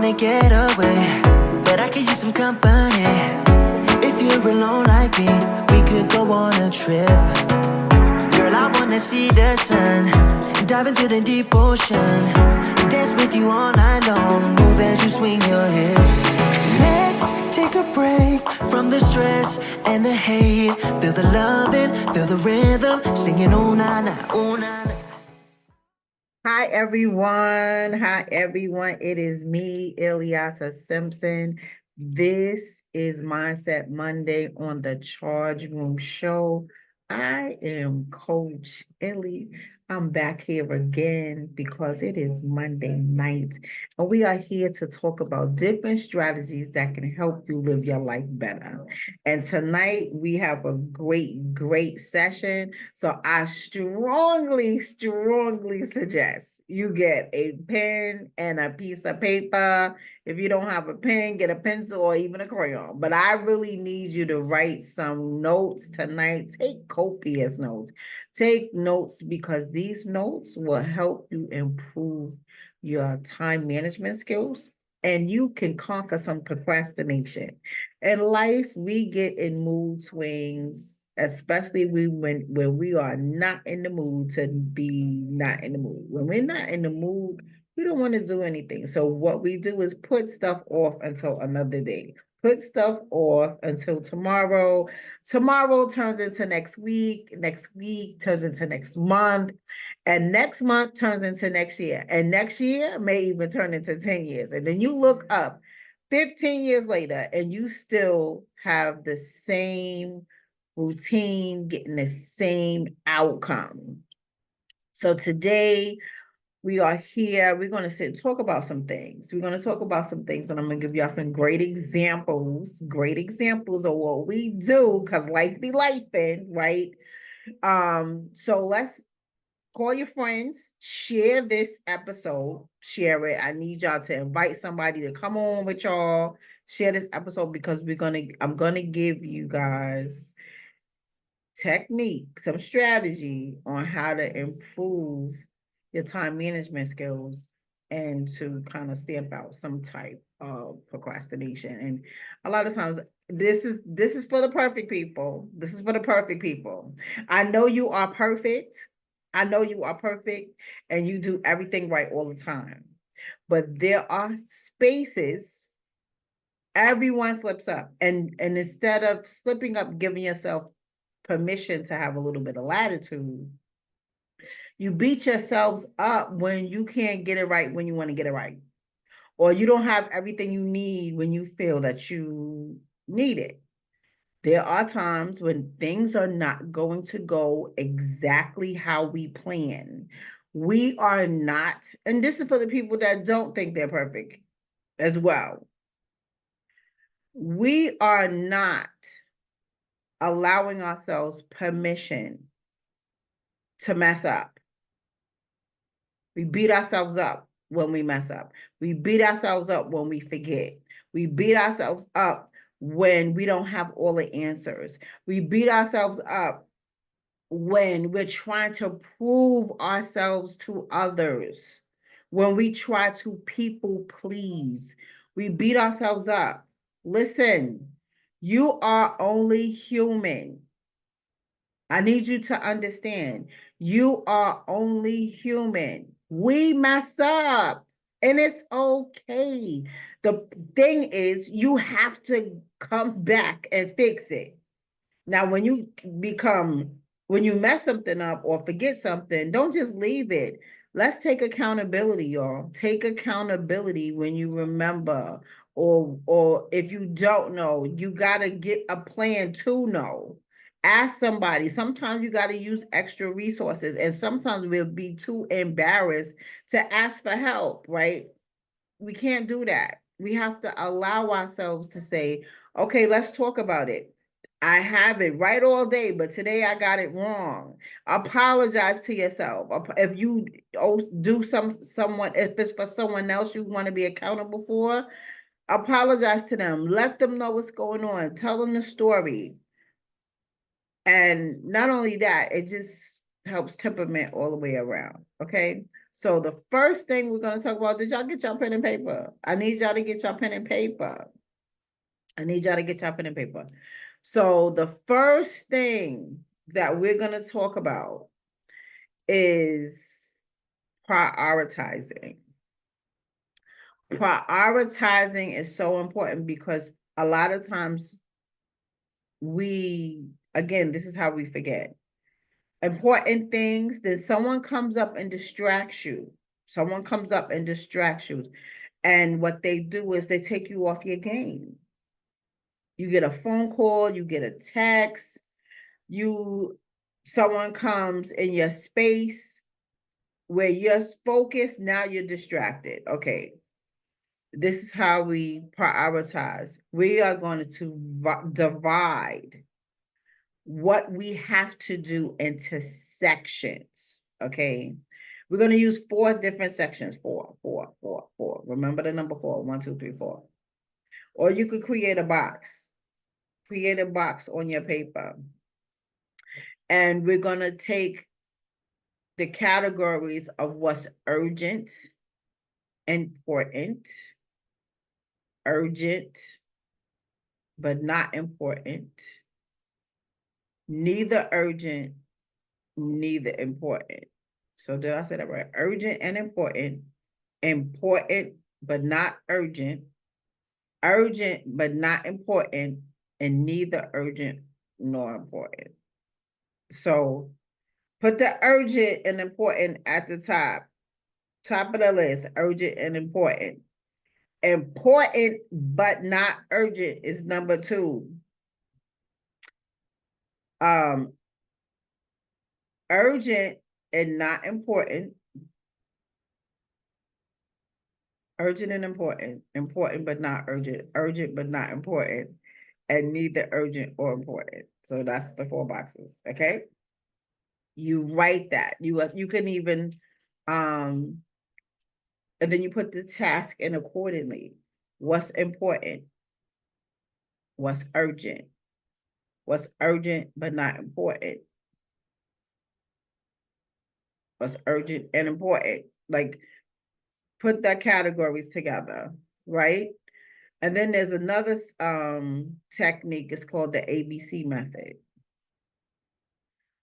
wanna get away, but I could use some company. If you're alone like me, we could go on a trip. Girl, I wanna see the sun, dive into the deep ocean, dance with you all night long, move as you swing your hips. Let's take a break from the stress and the hate. Feel the loving, feel the rhythm, singing oh na na, oh na na. Hi everyone. Hi everyone. It is me, Ilyasa Simpson. This is Mindset Monday on the Charge Room Show. I am Coach Illy. I'm back here again because it is Monday night, and we are here to talk about different strategies that can help you live your life better. And tonight we have a great session. So I strongly suggest you get a pen and a piece of paper. If you don't have a pen, get a pencil or even a crayon. But I really need you to write some notes tonight. Take copious notes. Take notes because these notes will help you improve your time management skills and you can conquer some procrastination. In life, we get in mood swings, especially when we are not in the mood to be not in the mood. When we're not in the mood, we don't want to do anything. So what we do is put stuff off until another day. Put stuff off until tomorrow. Tomorrow turns into next week. Next week turns into next month. And next month turns into next year. And next year may even turn into 10 years. And then you look up 15 years later and you still have the same routine, getting the same outcome. So today we are here. We're going to sit and talk about some things. We're going to talk about some things, and I'm going to give y'all some great examples of what we do, because life be lifing, right? So let's call your friends, share this episode, share it. I need y'all to invite somebody to come on with y'all, share this episode because I'm gonna give you guys technique, some strategy on how to improve your time management skills and to kind of stamp out some type of procrastination. And a lot of times this is for the perfect people. This is for the perfect people. I know you are perfect. I know you are perfect and you do everything right all the time. But there are spaces everyone slips up. And instead of slipping up, giving yourself permission to have a little bit of latitude, you beat yourselves up when you can't get it right when you want to get it right, or you don't have everything you need when you feel that you need it. There are times when things are not going to go exactly how we plan. We are not, and this is for the people that don't think they're perfect as well. We are not allowing ourselves permission to mess up. We beat ourselves up when we mess up. We beat ourselves up when we forget. We beat ourselves up when we don't have all the answers. We beat ourselves up when we're trying to prove ourselves to others. When we try to people please. We beat ourselves up. Listen, you are only human. I need you to understand, you are only human. We mess up and it's okay. The thing is, you have to come back and fix it. Now, when you mess something up or forget something, don't just leave it. Let's take accountability, y'all. Take accountability when you remember, or if you don't know, you got to get a plan to know. Ask somebody. Sometimes you got to use extra resources, and sometimes we'll be too embarrassed to ask for help, right? We can't do that. We have to allow ourselves to say, okay, let's talk about it. I have it right all day, but today I got it wrong. Apologize to yourself. If you do someone, if it's for someone else you want to be accountable for, apologize to them. Let them know what's going on. Tell them the story. And not only that, it just helps temperament all the way around. Okay. So the first thing we're going to talk about, did y'all get your pen and paper? I need y'all to get your pen and paper. I need y'all to get your pen and paper. So the first thing that we're going to talk about is prioritizing. Prioritizing is so important because a lot of times again, this is how we forget important things. Then someone comes up and distracts you. Someone comes up and distracts you. And what they do is they take you off your game. You get a phone call, you get a text, someone comes in your space where you're focused, now you're distracted. Okay. This is how we prioritize. We are going to divide what we have to do into sections. Okay. We're going to use 4 different sections. Four. Remember the number 4. 1, 2, 3, 4. Or you could create a box. Create a box on your paper. And we're going to take the categories of what's urgent, important, urgent, but not important, neither urgent, neither important. So did I say that right? Urgent and important, important but not urgent, urgent but not important, and neither urgent nor important. So put the urgent and important at the top of the list, urgent and important. Important but not urgent is number 2. Urgent and not important. Urgent and important. Important but not urgent. Urgent but not important. And neither urgent or important. So that's the 4 boxes. Okay. You write that. You can even and then you put the task in accordingly. What's important? What's urgent? What's urgent but not important? What's urgent and important? Like, put the categories together, right? And then there's another technique. It's called the ABC method.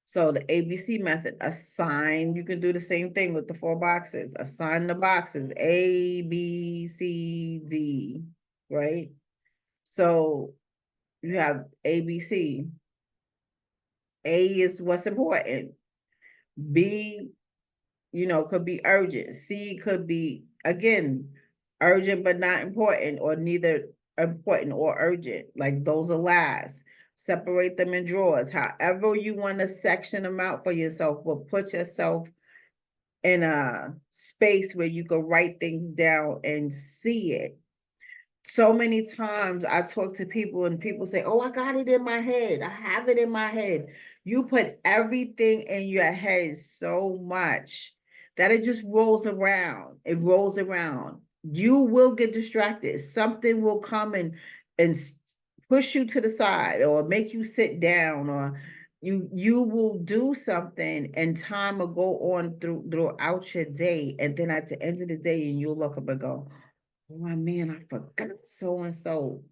So the ABC method, assign. You can do the same thing with the 4 boxes. Assign the boxes A, B, C, D, right? So you have ABC. A is what's important. B, could be urgent. C could be, again, urgent but not important, or neither important or urgent. Like, those are last. Separate them in drawers. However you want to section them out for yourself, but put yourself in a space where you can write things down and see it. So many times I talk to people and people say, oh, I got it in my head. I have it in my head. You put everything in your head so much that it just rolls around. It rolls around. You will get distracted. Something will come and push you to the side or make you sit down, or you will do something and time will go on throughout your day. And then at the end of the day, and you'll look up and go, oh my man, I forgot so and so.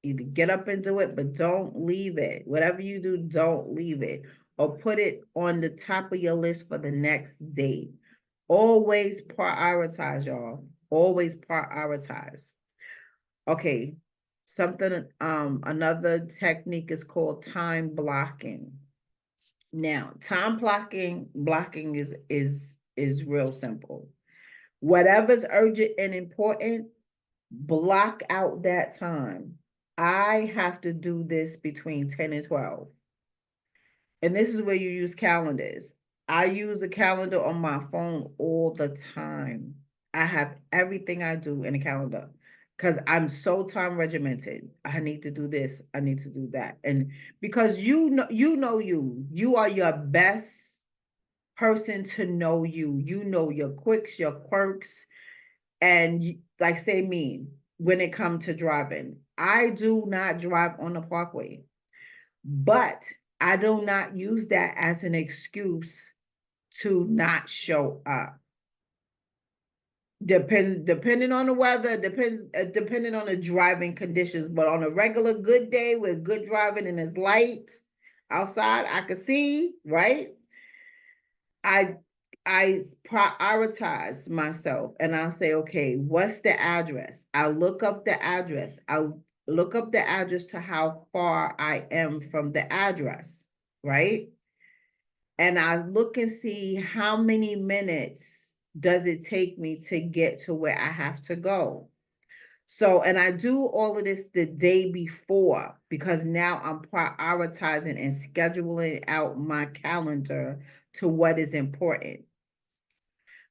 Either get up and do it, but don't leave it. Whatever you do, don't leave it. Or put it on the top of your list for the next day. Always prioritize, y'all. Always prioritize. Okay. Another technique is called time blocking. Now, time blocking is real simple. Whatever's urgent and important, block out that time. I have to do this between 10 and 12. And this is where you use calendars. I use a calendar on my phone all the time. I have everything I do in a calendar because I'm so time regimented. I need to do this. I need to do that. And because you are your best person to know you. You know your quirks, your quirks, and like, say me, when it comes to driving, I do not drive on the parkway, but I do not use that as an excuse to not show up. Depending on the weather, depending on the driving conditions. But on a regular good day with good driving and it's light outside, I can see, right? I I prioritize myself and I'll say, okay, what's the address? I'll look up the address. I'll look up the address to how far I am from the address, right? And I look and see how many minutes does it take me to get to where I have to go. So, and I do all of this the day before because now I'm prioritizing and scheduling out my calendar to what is important.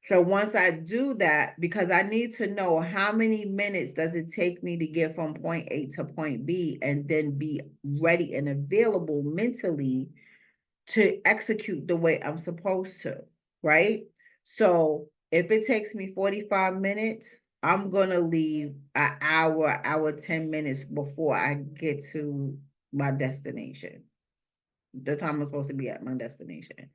So once I do that, because I need to know how many minutes does it take me to get from point A to point B and then be ready and available mentally to execute the way I'm supposed to, right? So if it takes me 45 minutes, I'm gonna leave an hour 10 minutes before I get to my destination, the time I'm supposed to be at my destination.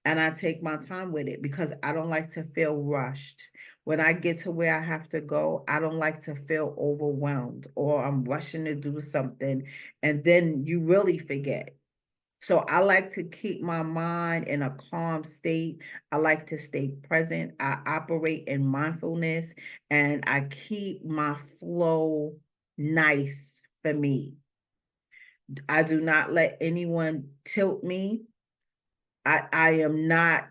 And I take my time with it because I don't like to feel rushed. When I get to where I have to go, I don't like to feel overwhelmed or I'm rushing to do something and then you really forget. So I like to keep my mind in a calm state. I like to stay present. I operate in mindfulness and I keep my flow nice for me. I do not let anyone tilt me. I am not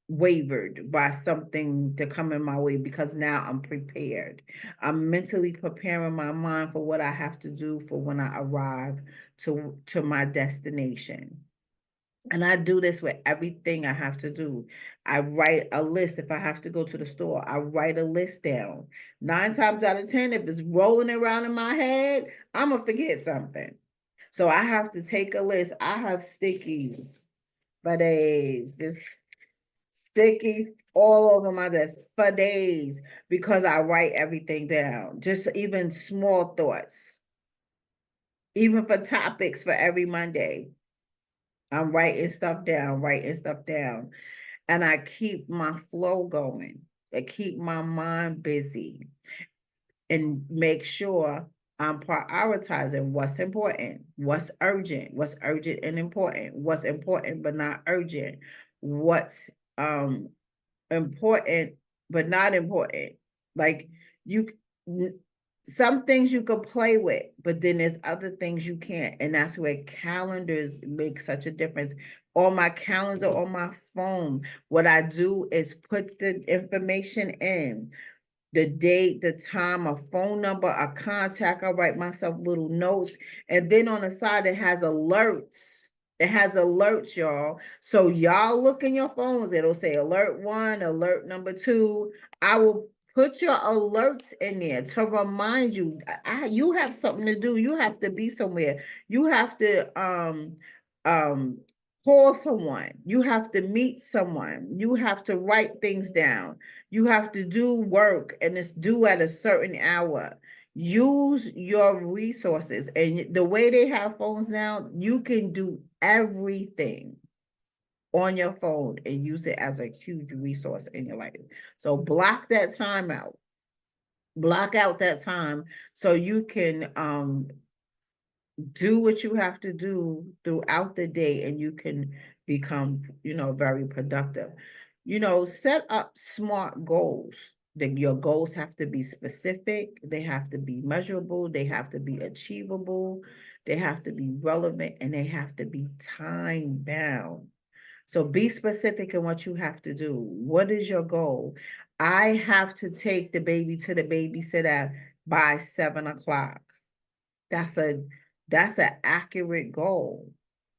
wavered by something to come in my way because now I'm prepared. I'm mentally preparing my mind for what I have to do for when I arrive to my destination. And I do this with everything I have to do. I write a list. If I have to go to the store, I write a list down. 9 times out of 10, if it's rolling around in my head, I'm going to forget something. So I have to take a list. I have stickies for days, just sticky all over my desk for days because I write everything down. Just even small thoughts, even for topics for every Monday. I'm writing stuff down, writing stuff down. And I keep my flow going. I keep my mind busy and make sure I'm prioritizing what's urgent and important, what's important but not urgent, what's important but not important. Like you, some things you could play with, but then there's other things you can't, and that's where calendars make such a difference. On my calendar on my phone, what I do is put the information in the date, the time, a phone number, a contact. I write myself little notes. And then on the side, it has alerts. It has alerts, y'all. So y'all look in your phones. It'll say alert one, alert number two. I will put your alerts in there to remind you. You have something to do. You have to be somewhere. You have to um call someone. You have to meet someone. You have to write things down. You have to do work and it's due at a certain hour. Use your resources. And the way they have phones now, you can do everything on your phone and use it as a huge resource in your life. So block that time out. Block out that time so you can do what you have to do throughout the day and you can become, very productive. Set up smart goals. That your goals have to be specific, they have to be measurable, they have to be achievable, they have to be relevant, and they have to be time bound. So be specific in what you have to do. What is your goal? I have to take the baby to the babysitter by 7 o'clock. That's a that's an accurate goal.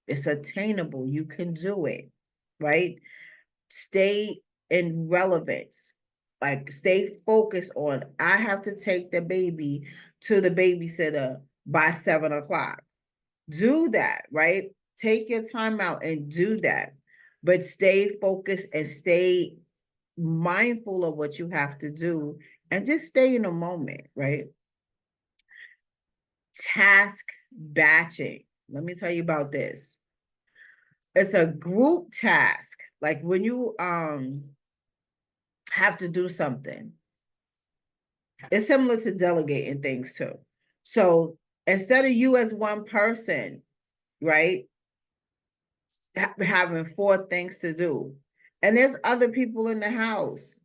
It's attainable. You can do it, right? Stay in relevance. Like stay focused on I have to take the baby to the babysitter by 7 o'clock. Do that, right? Take your time out and do that. But stay focused and stay mindful of what you have to do and just stay in the moment, right? Task batching. Let me tell you about this. It's a group task. Like when you have to do something. It's similar to delegating things too. So instead of you as one person, right, having four things to do, and there's other people in the house.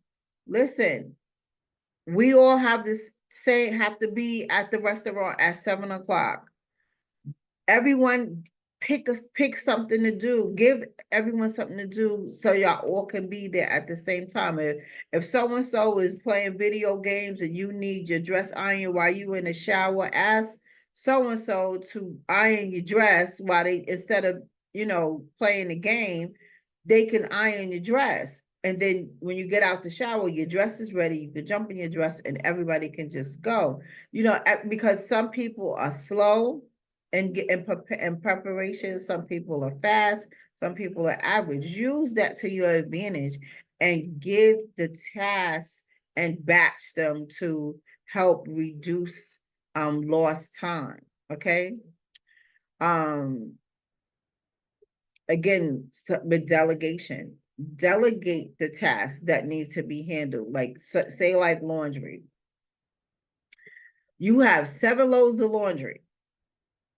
Listen, we all have this same have to be at the restaurant at 7 o'clock. Everyone pick something to do. Give everyone something to do so y'all all can be there at the same time. If so and so is playing video games and you need your dress iron while you in the shower, ask so and so to iron your dress while they instead of playing the game, they can iron your dress. And then when you get out the shower, your dress is ready. You can jump in your dress and everybody can just go. Because some people are slow and get in preparation. Some people are fast, some people are average. Use that to your advantage and give the tasks and batch them to help reduce lost time. Okay. Um Again, with delegation, delegate the tasks that needs to be handled. Like say like laundry. You have 7 loads of laundry.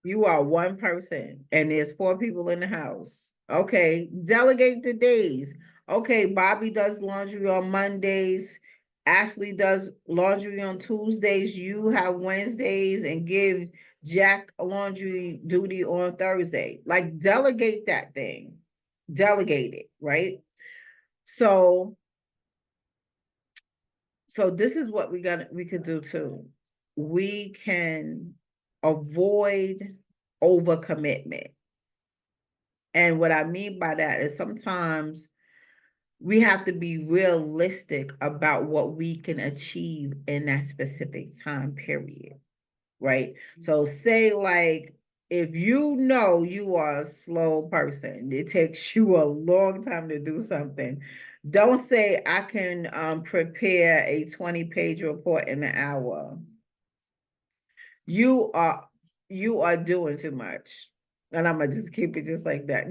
You are one person and there's 4 people in the house. Okay, delegate the days. Okay, Bobby does laundry on Mondays. Ashley does laundry on Tuesdays. You have Wednesdays and give Jack laundry duty on Thursday. Like delegate that thing. Delegate it, right? So this is what we could do too. We can avoid overcommitment. And what I mean by that is sometimes we have to be realistic about what we can achieve in that specific time period, right? So say like if you know you are a slow person, it takes you a long time to do something. Don't say I can prepare a 20-page report in an hour. You are doing too much. And I'm gonna just keep it just like that.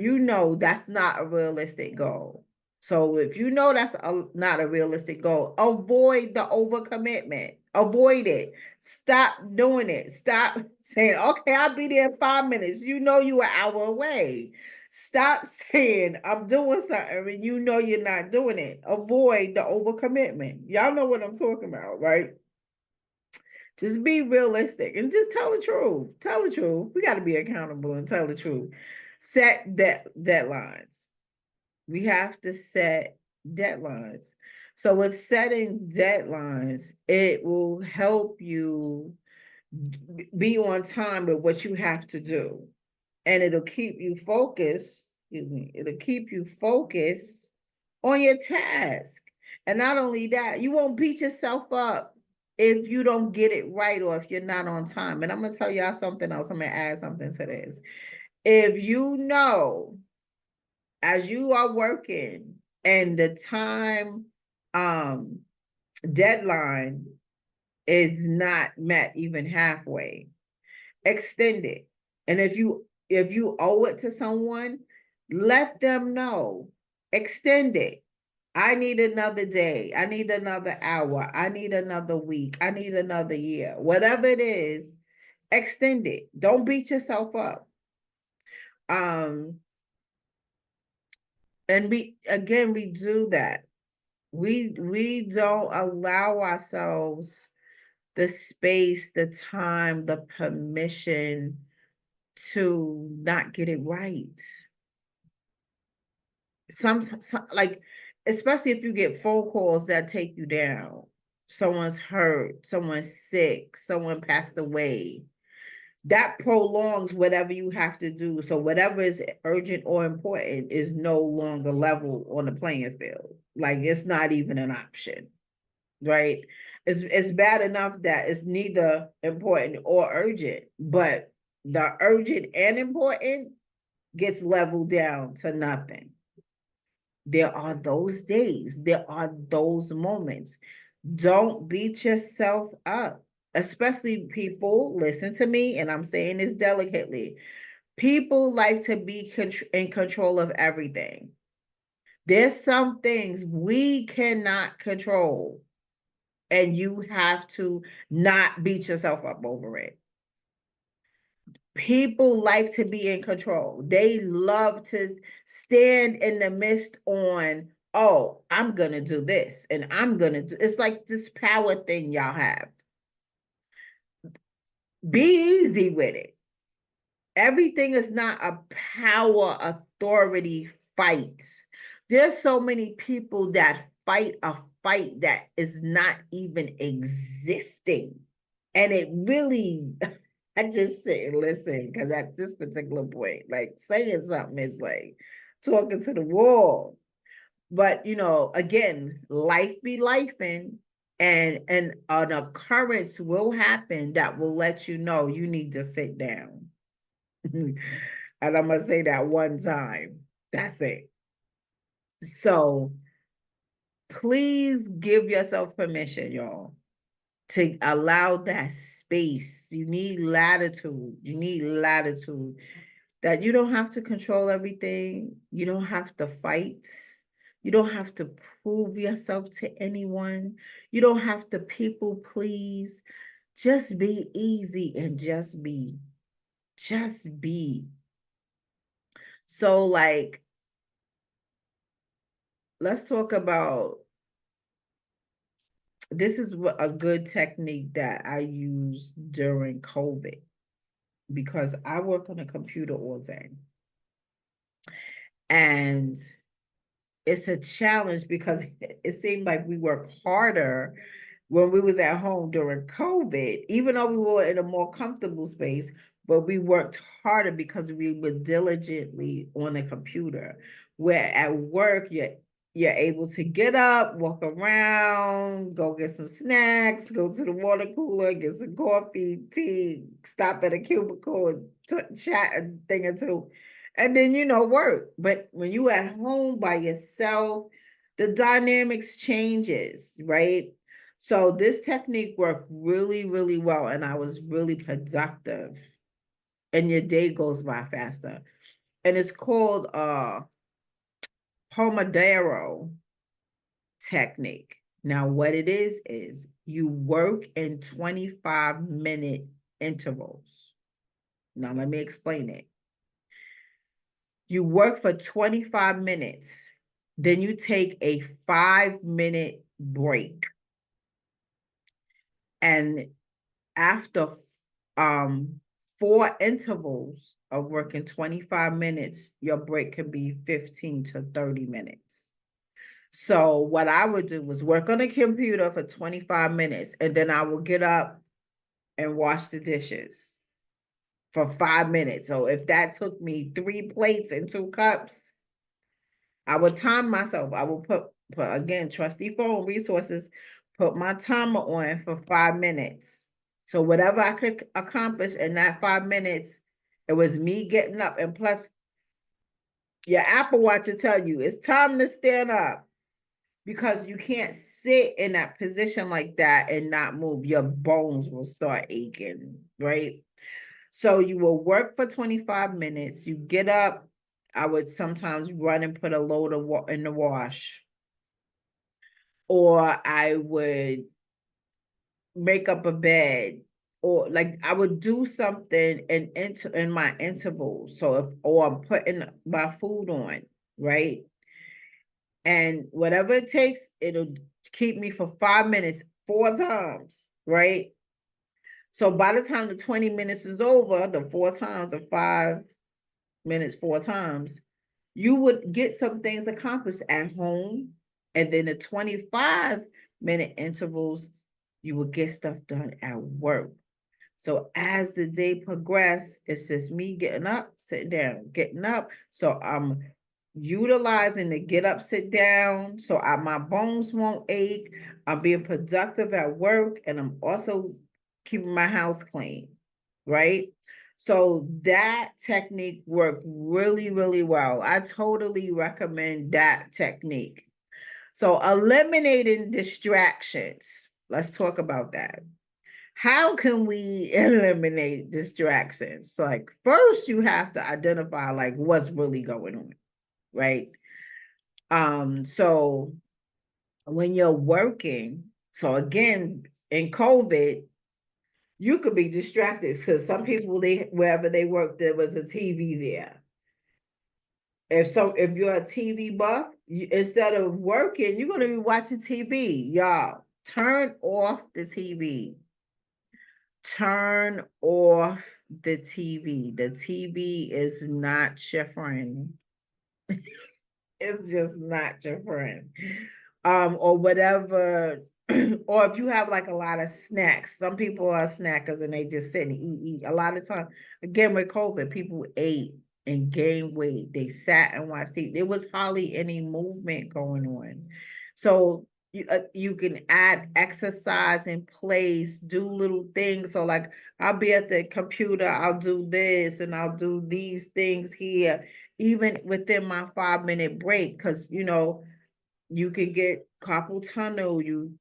That's not a realistic goal. So if that's not a realistic goal, avoid the overcommitment. Avoid it. Stop doing it. Stop saying, okay, I'll be there in 5 minutes. You an hour away. Stop saying I'm doing something and you're not doing it. Avoid the overcommitment. Y'all know what I'm talking about, right? Just be realistic and just tell the truth. Tell the truth. We got to be accountable and tell the truth. Set deadlines. We have to set deadlines. So with setting deadlines, it will help you be on time with what you have to do. And it'll keep you focused. Excuse me. It'll keep you focused on your task. And not only that, you won't beat yourself up if you don't get it right or if you're not on time. And I'm going to tell y'all something else. I'm going to add something to this. If you know, as you are working and the time deadline is not met even halfway, extend it. And if you owe it to someone, let them know. Extend it. I need another day. I need another hour. I need another week. I need another year. Whatever it is, extend it. Don't beat yourself up. And we do that. We don't allow ourselves the space, the time, the permission to not get it right. Some like, especially if you get phone calls that take you down. Someone's hurt, someone's sick, someone passed away. That prolongs whatever you have to do. So whatever is urgent or important is no longer level on the playing field. Like it's not even an option, right? It's bad enough that it's neither important or urgent, but the urgent and important gets leveled down to nothing. There are those days, there are those moments. Don't beat yourself up, especially people, listen to me, and I'm saying this delicately. People like to be in control of everything. There's some things we cannot control, and you have to not beat yourself up over it. People like to be in control. They love to stand in the midst on, oh, I'm going to do this and I'm going to do it's like this power thing y'all have. Be easy with it. Everything is not a power authority fight. There's so many people that fight a fight that is not even existing. And it really, I just sit and listen, because at this particular point, like saying something is like talking to the wall. But again, life be lifing, and an occurrence will happen that will let you know you need to sit down. And I'm gonna say that one time. That's it. So please give yourself permission, y'all, to allow that space. You need latitude. You need latitude that you don't have to control everything. You don't have to fight. You don't have to prove yourself to anyone. You don't have to people please. Just be easy and just be. Just be. So, like, let's talk about this is a good technique that I used during COVID, because I work on a computer all day. And it's a challenge because it seemed like we work harder when we was at home during COVID, even though we were in a more comfortable space, but we worked harder because we were diligently on the computer. Where at work, you're able to get up, walk around, go get some snacks, go to the water cooler, get some coffee, tea, stop at a cubicle and chat a thing or two, and then work. But when you at home by yourself, the dynamics changes, right? So this technique worked really, really well, and I was really productive, and your day goes by faster. And it's called Pomodoro technique. Now, what it is you work in 25-minute intervals. Now, let me explain it. You work for 25 minutes, then you take a 5-minute break. And after 4 intervals of working 25 minutes, your break could be 15 to 30 minutes. So what I would do was work on the computer for 25 minutes, and then I would get up and wash the dishes for 5 minutes. So if that took me 3 plates and 2 cups, I would time myself. I would put again, trusty phone resources, put my timer on for 5 minutes. So whatever I could accomplish in that 5 minutes, it was me getting up. And plus, your Apple Watch will tell you it's time to stand up, because you can't sit in that position like that and not move. Your bones will start aching, right? So you will work for 25 minutes. You get up. I would sometimes run and put a load of in the wash, or I would make up a bed, or like I would do something in my intervals. So or I'm putting my food on, right? And whatever it takes, it'll keep me for 5 minutes 4 times, right? So by the time the 20 minutes is over, the 4 times of 5 minutes 4 times, you would get some things accomplished at home. And then the 25-minute intervals, you would get stuff done at work. So as the day progressed, it's just me getting up, sitting down, getting up. So I'm utilizing the get up, sit down, so my bones won't ache. I'm being productive at work, and I'm also keeping my house clean, right? So that technique worked really, really well. I totally recommend that technique. So eliminating distractions. Let's talk about that. How can we eliminate distractions? So like, first you have to identify like what's really going on, right? So when you're working, so again, in COVID, you could be distracted because some people, they wherever they work, there was a TV there. If you're a TV buff, instead of working, you're gonna be watching TV. Y'all, turn off the TV. Turn off the TV. The TV is not your friend. It's just not your friend. Or whatever. Or if you have like a lot of snacks, some people are snackers and they just sit and eat. A lot of time, again with COVID, people ate and gained weight. They sat and watched TV. There was hardly any movement going on. So you can add exercise in place, do little things. So like I'll be at the computer, I'll do this and I'll do these things here, even within my 5 minute break, because you can get carpal tunnel, you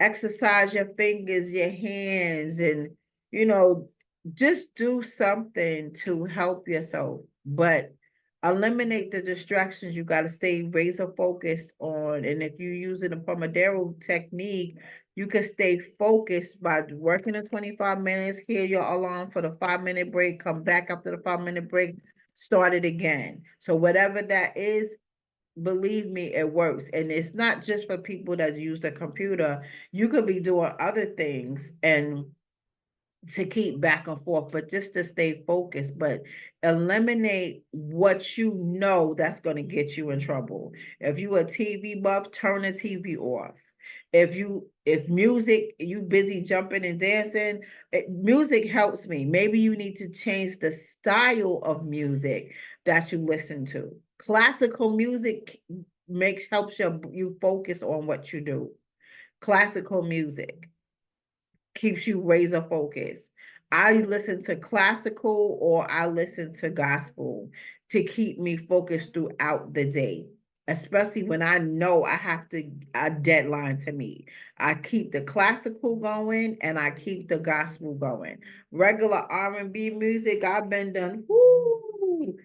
exercise your fingers, your hands, and you know, just do something to help yourself. But eliminate the distractions. You got to stay razor focused on. And if you're using the Pomodoro technique, you can stay focused by working the 25 minutes, hear your alarm for the 5 minute break, come back after the 5 minute break, start it again. So whatever that is, believe me, it works. And it's not just for people that use the computer. You could be doing other things and to keep back and forth, but just to stay focused, but eliminate what you know that's going to get you in trouble. If you a TV buff, turn the TV off. If music, you busy jumping and dancing, music helps me. Maybe you need to change the style of music that you listen to. Classical music helps you focus on what you do. Classical music keeps you razor focused. I listen to classical or I listen to gospel to keep me focused throughout the day, especially when I know I have a deadline to meet. I keep the classical going and I keep the gospel going. Regular R&B music, I've been done,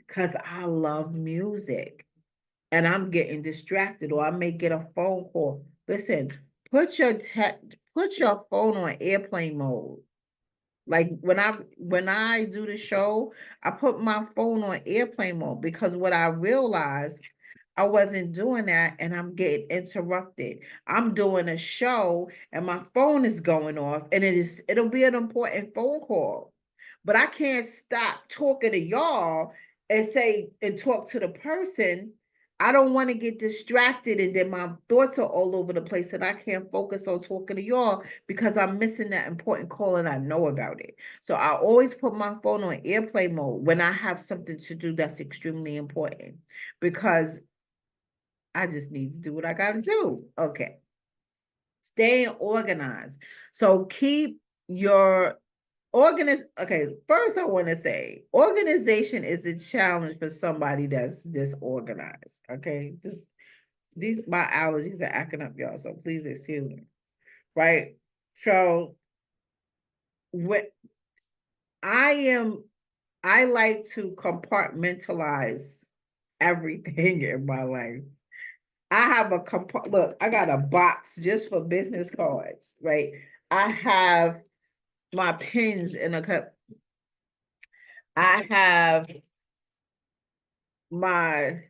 because I love music and I'm getting distracted, or I may get a phone call. Listen, put your phone on airplane mode. Like when I do the show, I put my phone on airplane mode because what I realized, I wasn't doing that and I'm getting interrupted. I'm doing a show and my phone is going off and it'll be an important phone call. But I can't stop talking to y'all and talk to the person. I don't want to get distracted and then my thoughts are all over the place and I can't focus on talking to y'all because I'm missing that important call and I know about it. So I always put my phone on airplane mode when I have something to do that's extremely important because I just need to do what I got to do. Okay. Staying organized. So keep your okay, first I want to say organization is a challenge for somebody that's disorganized. Okay. These my allergies are acting up, y'all. So please excuse me. Right. So what I am I like to compartmentalize everything in my life. I have look, I got a box just for business cards, right? I have my pens in a cup. I have my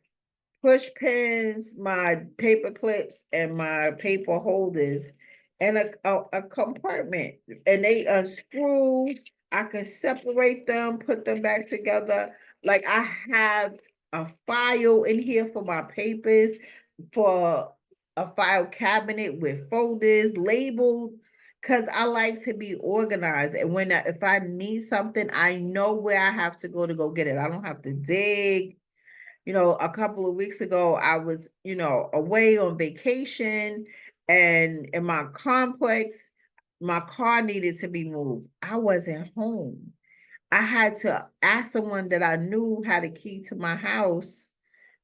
push pins, my paper clips, and my paper holders and a compartment. And they unscrew. I can separate them, put them back together. Like I have a file in here for my papers, for a file cabinet with folders labeled, because I like to be organized. And if I need something, I know where I have to go get it. I don't have to dig. A couple of weeks ago, I was, away on vacation and in my complex, my car needed to be moved. I wasn't home. I had to ask someone that I knew had a key to my house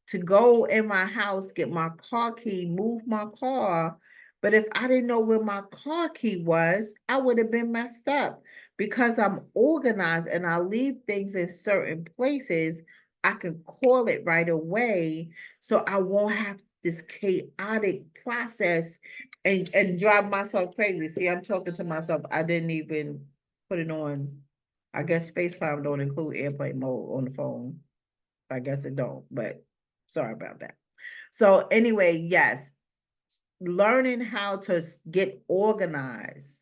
to go in my house, get my car key, move my car. But if I didn't know where my car key was, I would have been messed up. Because I'm organized and I leave things in certain places, I can call it right away. So I won't have this chaotic process and drive myself crazy. See, I'm talking to myself. I didn't even put it on. I guess FaceTime don't include airplane mode on the phone. I guess it don't, but sorry about that. So anyway, yes, learning how to get organized,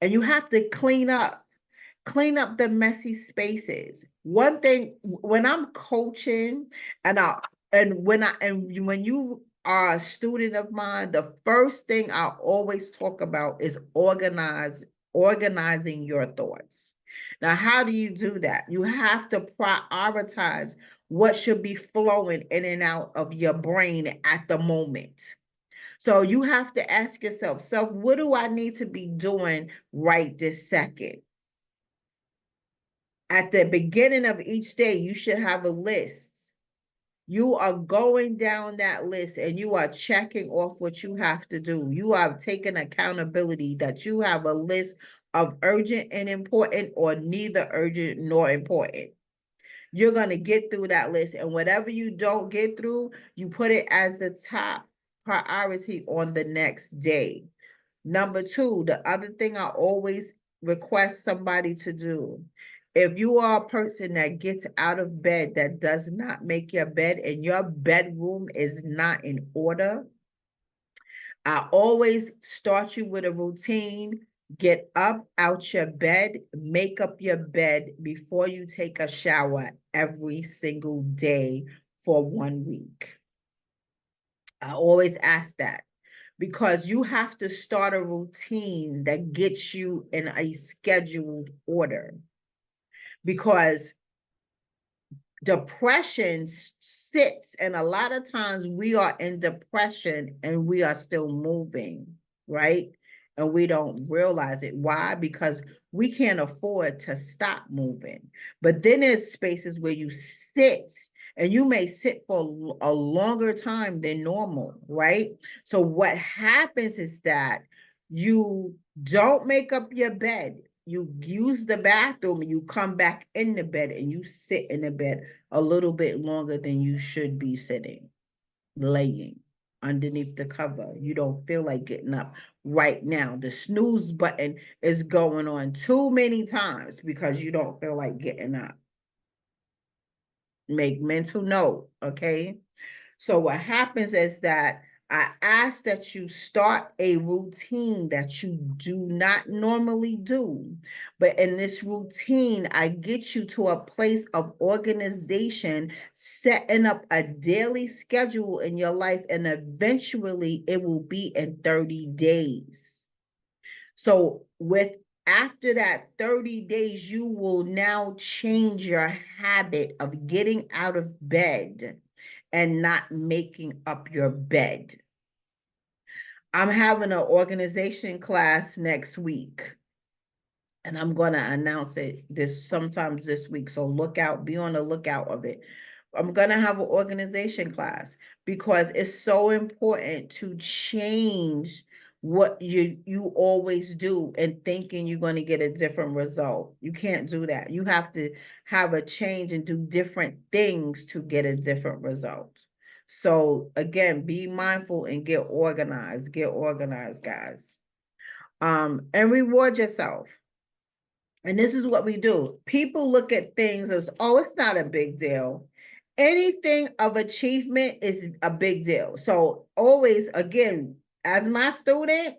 and you have to clean up the messy spaces. One thing when I'm coaching and I and when you are a student of mine, the first thing I always talk about is organizing your thoughts. Now, how do you do that? You have to prioritize what should be flowing in and out of your brain at the moment. So you have to ask yourself, so what do I need to be doing right this second? At the beginning of each day, you should have a list. You are going down that list and you are checking off what you have to do. You are taking accountability that you have a list of urgent and important, or neither urgent nor important. You're going to get through that list. And whatever you don't get through, you put it as the top priority on the next day. Number two, the other thing I always request somebody to do, if you are a person that gets out of bed that does not make your bed and your bedroom is not in order, I always start you with a routine. Get up out your bed, make up your bed before you take a shower every single day for 1 week. I always ask that because you have to start a routine that gets you in a scheduled order. Because depression sits, and a lot of times we are in depression and we are still moving, right? And we don't realize it. Why? Because we can't afford to stop moving. But then there's spaces where you sit, and you may sit for a longer time than normal, right? So what happens is that you don't make up your bed. You use the bathroom, you come back in the bed, and you sit in the bed a little bit longer than you should be sitting, laying underneath the cover. You don't feel like getting up right now. The snooze button is going on too many times because you don't feel like getting up. Make mental note, okay? So what happens is that I ask that you start a routine that you do not normally do. But in this routine, I get you to a place of organization, setting up a daily schedule in your life, and eventually it will be in 30 days. So with after that 30 days, you will now change your habit of getting out of bed and not making up your bed. I'm having an organization class next week, and I'm going to announce it this sometimes this week. So look out, be on the lookout of it. I'm going to have an organization class because it's so important to change what you always do and thinking you're going to get a different result. You can't do that. You have to have a change and do different things to get a different result. So again, be mindful and get organized. Get organized, guys. And reward yourself. And this is what we do. People look at things as, oh, it's not a big deal. Anything of achievement is a big deal. So always, again, as my student,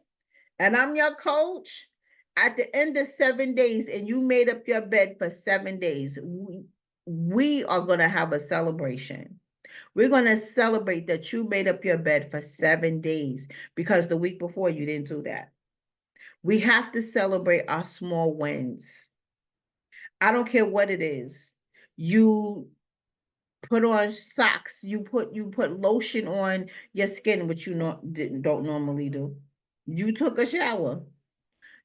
and I'm your coach, at the end of 7 days, and you made up your bed for 7 days, we are going to have a celebration. We're going to celebrate that you made up your bed for 7 days because the week before you didn't do that. We have to celebrate our small wins. I don't care what it is. You put on socks, you put lotion on your skin, which you don't normally do. You took a shower.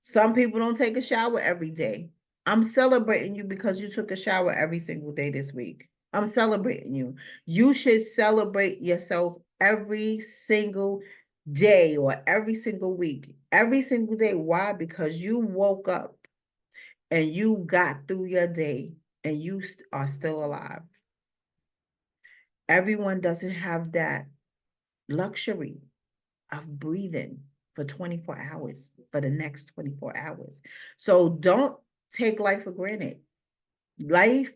Some people don't take a shower every day. I'm celebrating you because you took a shower every single day this week. I'm celebrating you. You should celebrate yourself every single day or every single week. Every single day. Why? Because you woke up and you got through your day and you are still alive. Everyone doesn't have that luxury of breathing for 24 hours, for the next 24 hours. So don't take life for granted. Life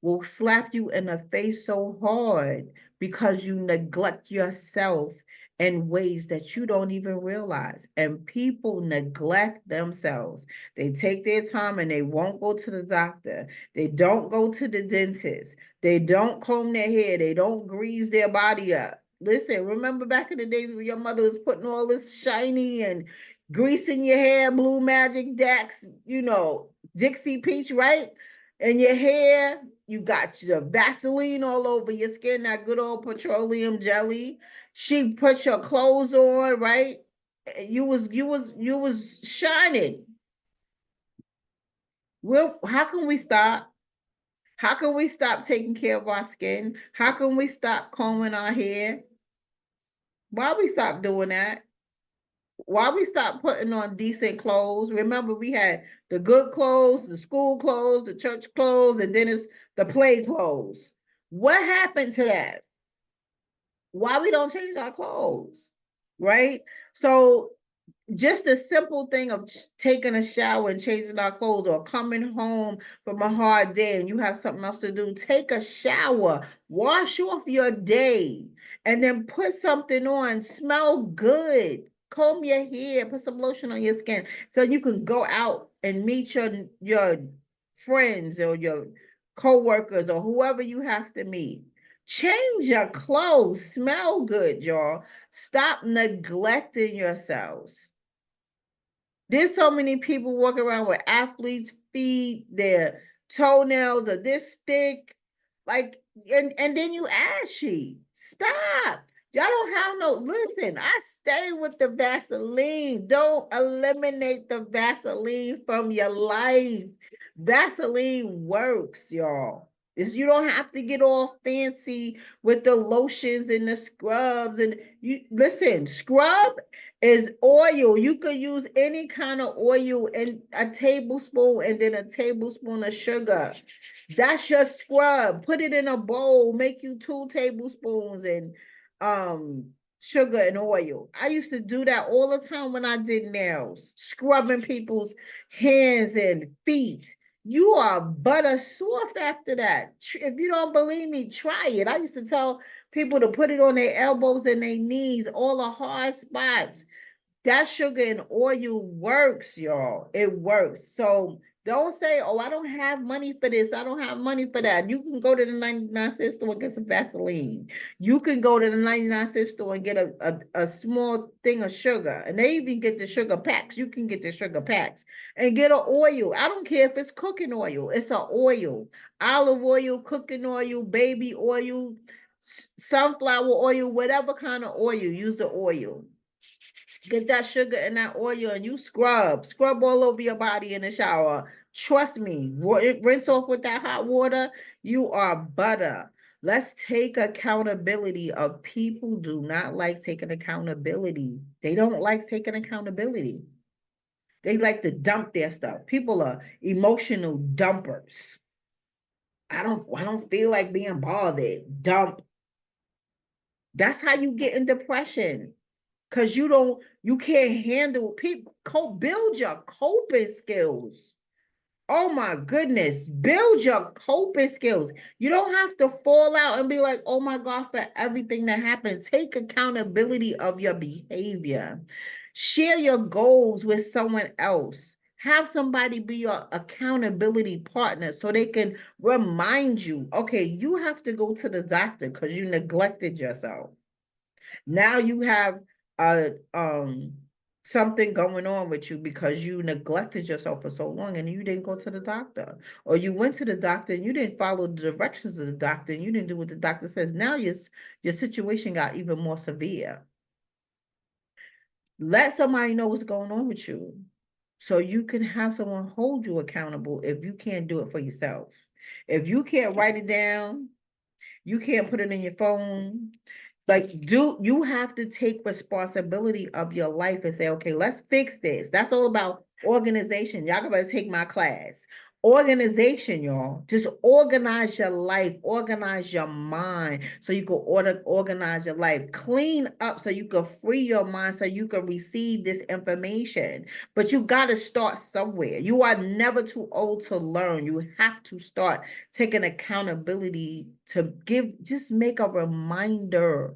will slap you in the face so hard because you neglect yourself in ways that you don't even realize. And people neglect themselves. They take their time and they won't go to the doctor. They don't go to the dentist. They don't comb their hair. They don't grease their body up. Listen, remember back in the days when your mother was putting all this shiny and greasing your hair, Blue Magic Dax, Dixie Peach, right? And your hair, you got your Vaseline all over your skin, that good old petroleum jelly. She put your clothes on, right? You was shining. Well, how can we stop? How can we stop taking care of our skin? How can we stop combing our hair? Why we stop doing that? Why we stop putting on decent clothes? Remember, we had the good clothes, the school clothes, the church clothes, and then it's the play clothes. What happened to that? Why we don't change our clothes? Right? So just the simple thing of taking a shower and changing our clothes, or coming home from a hard day and you have something else to do, take a shower, wash off your day, and then put something on, smell good, comb your hair, put some lotion on your skin so you can go out and meet your friends or your co-workers or whoever you have to meet. Change your clothes, smell good, y'all. Stop neglecting yourselves. There's so many people walking around with athletes' feet, their toenails are this thick, like, and then you ashy. Stop. Y'all don't have no, listen, I stay with the Vaseline. Don't eliminate the Vaseline from your life. Vaseline works, y'all. You don't have to get all fancy with the lotions and the scrubs. And you listen, scrub is oil. You could use any kind of oil, and a tablespoon and then a tablespoon of sugar. That's your scrub. Put it in a bowl, make you 2 tablespoons and um sugar and oil. I used to do that all the time when I did nails, scrubbing people's hands and feet. You are butter soft after that. If you don't believe me, try it. I used to tell people to put it on their elbows and their knees, all the hard spots. That sugar and oil works, y'all. It works. So don't say, oh, I don't have money for this. I don't have money for that. You can go to the 99-cent store and get some Vaseline. You can go to the 99-cent store and get a small thing of sugar. And they even get the sugar packs. You can get the sugar packs and get an oil. I don't care if it's cooking oil. It's an oil. Olive oil, cooking oil, baby oil, sunflower oil, whatever kind of oil. Use the oil. Get that sugar and that oil and you scrub all over your body in the shower. Trust me, rinse off with that hot water. You are butter. Let's take accountability. Of people do not like taking accountability. They don't like taking accountability. They like to dump their stuff. People are emotional dumpers. I don't feel like being bothered. Dump. That's how you get in depression. Because you can't handle people. Build your coping skills. Oh my goodness, build your coping skills. You don't have to fall out and be like, oh my God, for everything that happened. Take accountability of your behavior. Share your goals with someone else. Have somebody be your accountability partner so they can remind you, okay, you have to go to the doctor because you neglected yourself. Now you have something going on with you because you neglected yourself for so long and you didn't go to the doctor, or you went to the doctor and you didn't follow the directions of the doctor and you didn't do what the doctor says. Now your situation got even more severe. Let somebody know what's going on with you so you can have someone hold you accountable if you can't do it for yourself. If you can't write it down, you can't put it in your phone. Like, you have to take responsibility of your life and say, okay, let's fix this. That's all about organization. Y'all gotta take my class. Organization, y'all. Just organize your life, organize your mind so you can organize your life. Clean up so you can free your mind so you can receive this information. But you got to start somewhere. You are never too old to learn. You have to start taking accountability to just make a reminder.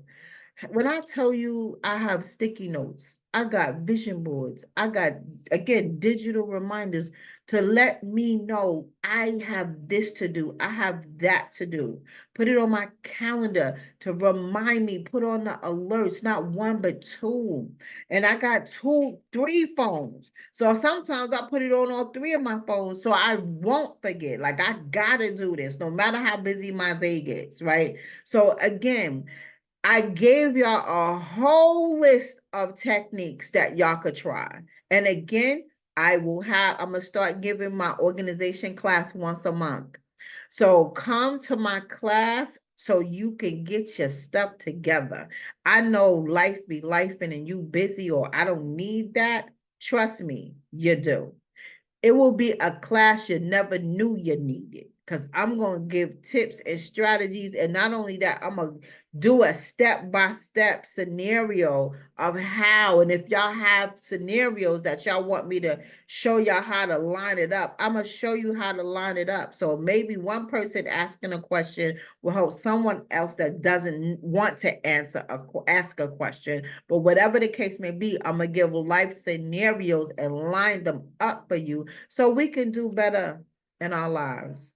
When I tell you I have sticky notes, I got vision boards, I got, again, digital reminders to let me know I have this to do, I have that to do. Put it on my calendar to remind me, put on the alerts, not one, but two. And I got three phones. So sometimes I put it on all three of my phones so I won't forget. Like, I gotta do this no matter how busy my day gets, right? So again, I gave y'all a whole list of techniques that y'all could try. And again, I'm going to start giving my organization class once a month. So come to my class so you can get your stuff together. I know life be lifing and you busy, or I don't need that. Trust me, you do. It will be a class you never knew you needed, because I'm going to give tips and strategies. And not only that, I'm going to do a step-by-step scenario of how, and if y'all have scenarios that y'all want me to show y'all how to line it up, I'm going to show you how to line it up. So maybe one person asking a question will help someone else that doesn't want to ask a question. But whatever the case may be, I'm going to give life scenarios and line them up for you so we can do better in our lives.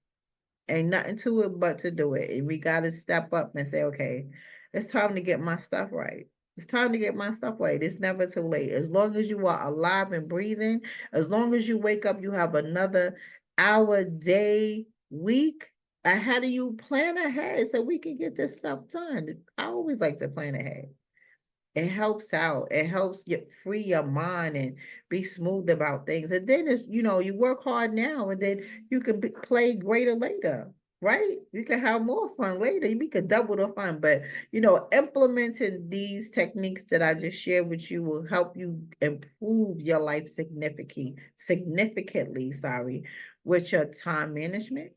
Ain't nothing to it but to do it. And we got to step up and say, okay, it's time to get my stuff right. It's time to get my stuff right. It's never too late. As long as you are alive and breathing, as long as you wake up, you have another hour, day, week ahead of you. Plan ahead so we can get this stuff done. I always like to plan ahead. It helps out. It helps you free your mind and be smooth about things. And then it's, you work hard now and then you can play greater later, right? You can have more fun later. We could double the fun. But, implementing these techniques that I just shared with you will help you improve your life significantly, with your time management.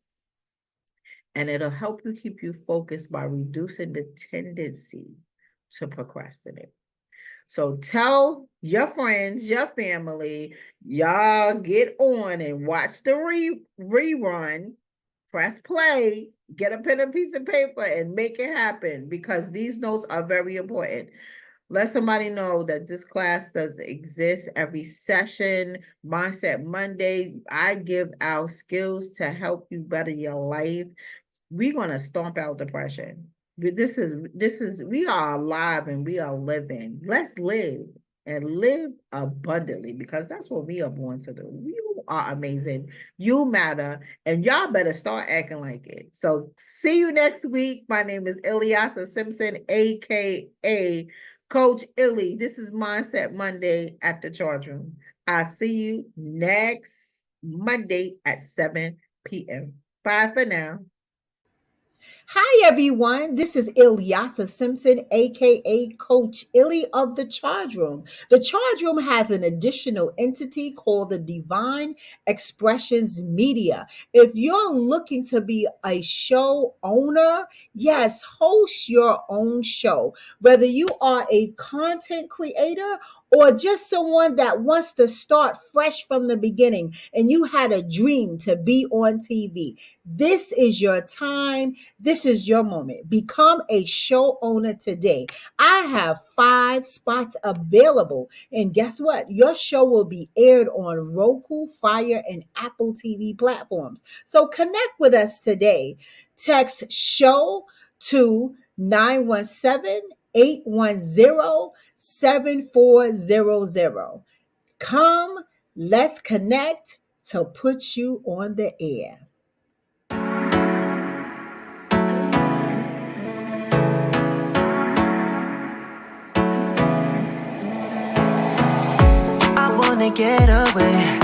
And it'll help you keep you focused by reducing the tendency to procrastinate. So tell your friends, your family, y'all get on and watch the rerun, press play, get a pen and piece of paper and make it happen, because these notes are very important. Let somebody know that this class does exist every session. Mindset Monday, I give out skills to help you better your life. We're going to stomp out depression. This is we are alive and we are living. Let's live and live abundantly, because that's what we are born to do. You are amazing. You matter, and y'all better start acting like it. So see you next week. My name is Ilyasa Simpson, aka Coach Illy. This is Mindset Monday at the Charge Room. I'll see you next Monday at 7 p.m. Bye for now. Hi, everyone. This is Ilyasa Simpson, aka Coach Illy of the Charge Room. The Charge Room has an additional entity called the Divine Expressions Media. If you're looking to be a show owner, yes, host your own show. Whether you are a content creator or just someone that wants to start fresh from the beginning and you had a dream to be on TV, this is your time. This is your moment. Become a show owner today. I have 5 spots available. And guess what? Your show will be aired on Roku, Fire, and Apple TV platforms. So connect with us today. Text show to 917-810-7400. Come, let's connect to put you on the air. I wanna get away